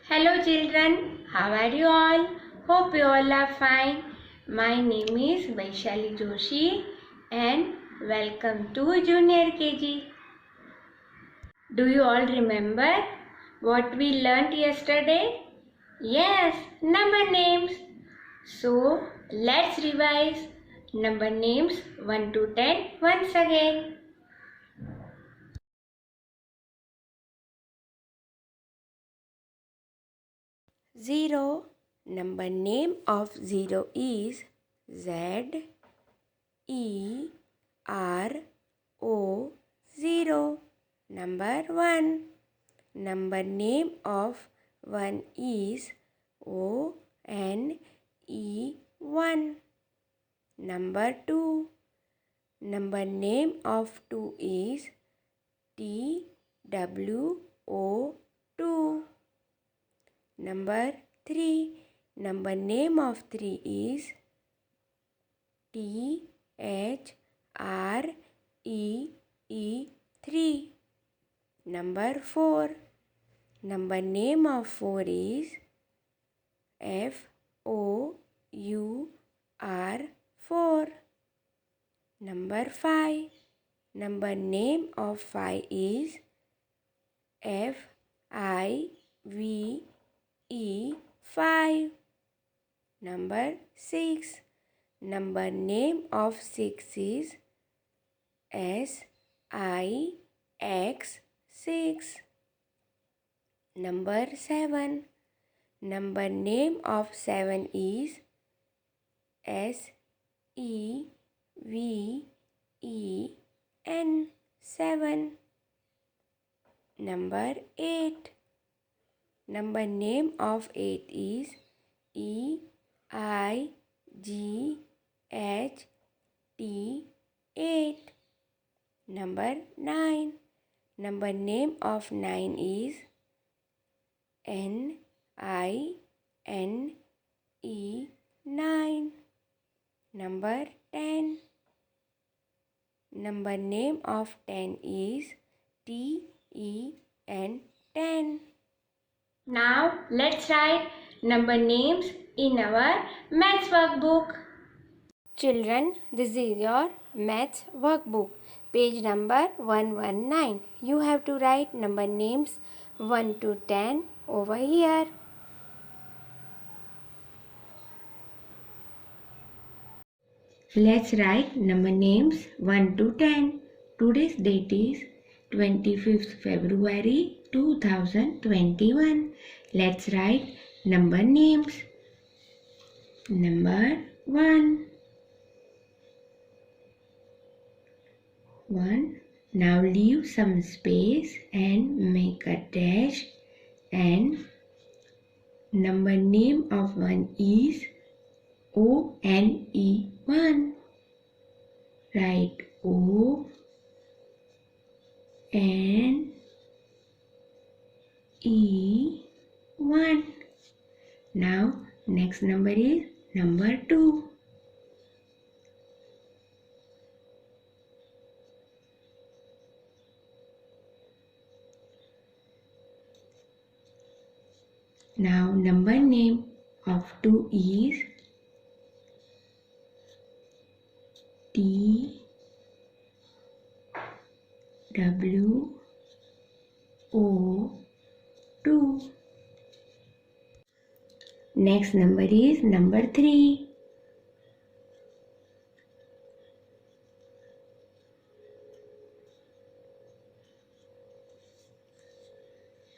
Hello children, how are you all? Hope you all are fine. My name is Vaishali Joshi and welcome to Junior KG. Do you all remember what we learnt yesterday? Yes, number names. So let's revise number names 1 to 10 once again. 0. Number name of 0 is Z E R O 0. Number 1. Number name of 1 is O N E 1. Number 2. Number name of 2 is T W O 2. Number 3. Number name of 3 is T H R E E 3. Number 4. Number name of 4 is F O U R 4. Number 5. Number name of 5 is F I V E 5. Number 6. Number name of 6 is S I X 6. Number 7. Number name of 7 is S E V E N 7. Number 8. Number name of 8 is E I G H T 8. Number 9. Number name of 9 is N I N E 9. Number 10. Number name of 10 is T E N 10. Now let's write number names in our maths workbook. Children, this is your maths workbook. Page number 119. You have to write number names 1 to 10 over here. Let's write number names 1 to 10. Today's date is 25th February 2021. Let's write number names. Number 1. 1. Now leave some space and make a dash, and number name of 1 is ONE1. Write ONE1. Now next number is number 2. Now number name of 2 is TWO. Next number is number 3.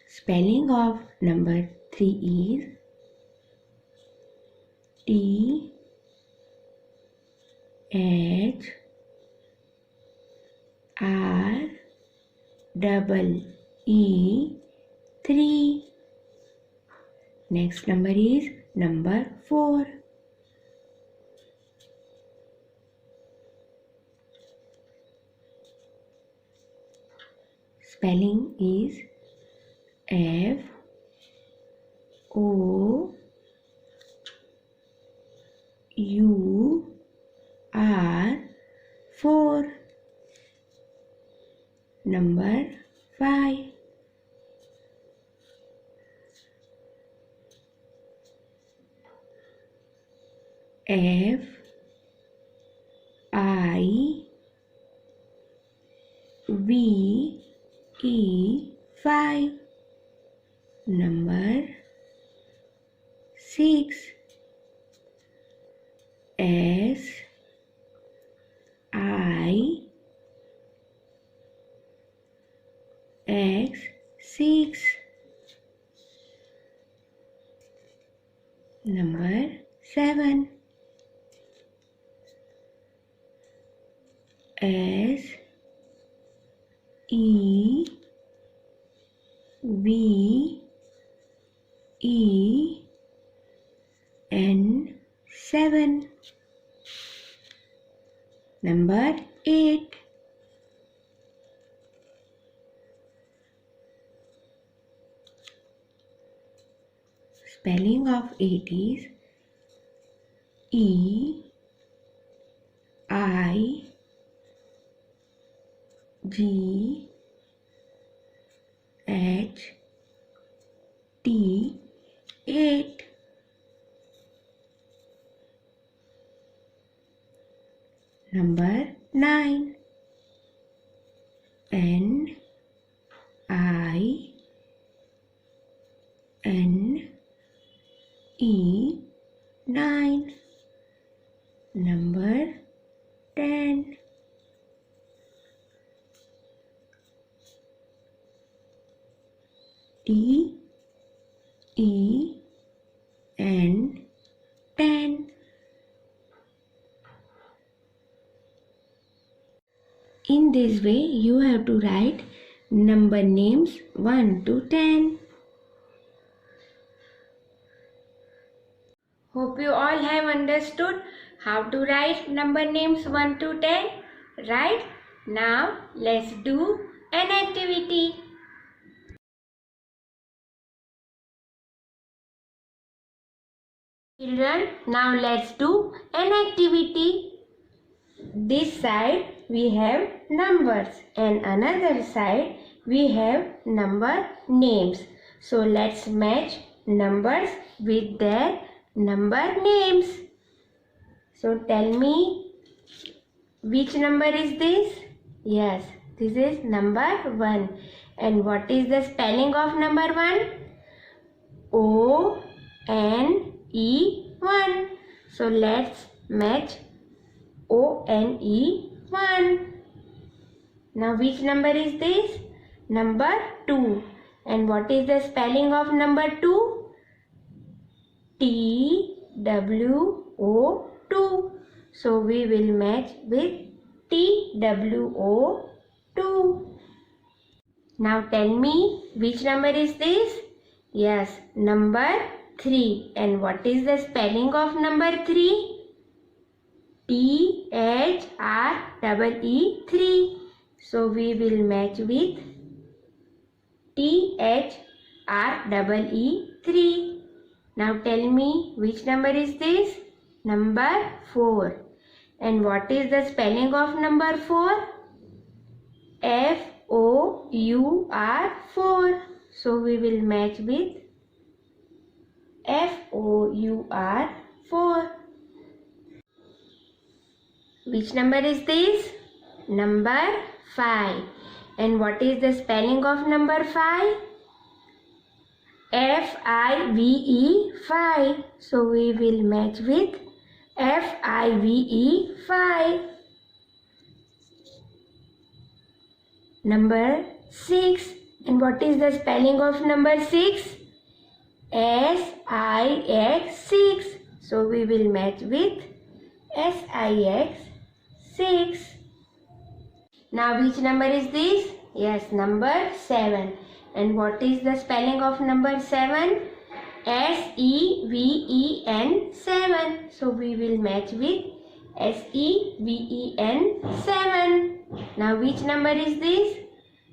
Spelling of number 3 is THEE 3. Next number is number 4. Spelling is FOUR. Number 5. F I V E 5. Number 6. S I X 6. Number 7. S E V E N 7. Number 8. Spelling of 8 is E I G H T 8. Number 9. N I N E 9. Number 10. T E N 10. In this way, you have to write number names 1 to 10. Hope you all have understood how to write number names 1 to 10. Right? Now, let's do an activity. Children, now let's do an activity. This side we have numbers and another side we have number names. So let's match numbers with their number names. So tell me, which number is this? Yes, this is number 1. And what is the spelling of number 1? O N E 1. So let's match O-N-E 1. Now which number is this? Number 2. And what is the spelling of number 2? T-W-O-2. So we will match with T-W-O-2. Now tell me, which number is this? Yes, number 3. And what is the spelling of number 3? T-H-R-E-E 3. So we will match with T-H-R-E-E 3. Now tell me, which number is this? Number 4. And what is the spelling of number 4? F-O-U-R 4. So we will match with F-O-U-R 4. Which number is this? Number 5. And what is the spelling of number 5? F-I-V-E 5. So we will match with F-I-V-E 5. Number 6. And what is the spelling of number 6? S-I-X 6. So we will match with S-I-X 6. Now which number is this? Yes, number 7. And what is the spelling of number 7? S-E-V-E-N 7. So we will match with S-E-V-E-N 7. Now which number is this?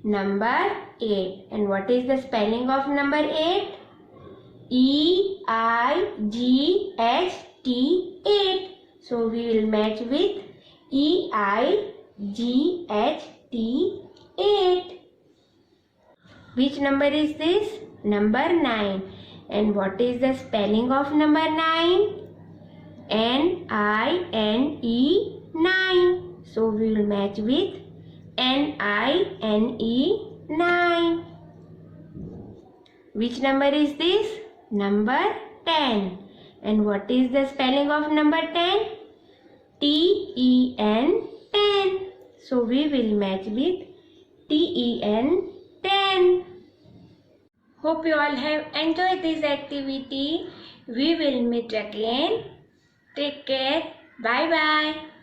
Number 8. And what is the spelling of number 8? E-I-G-H-T 8. So we will match with E-I-G-H-T 8. Which number is this? Number 9. And what is the spelling of number 9? N-I-N-E 9. So we will match with N-I-N-E 9. Which number is this? Number 10. And what is the spelling of number 10? T-E-N 10. So we will match with T-E-N 10. Hope you all have enjoyed this activity. We will meet again. Take care. Bye bye.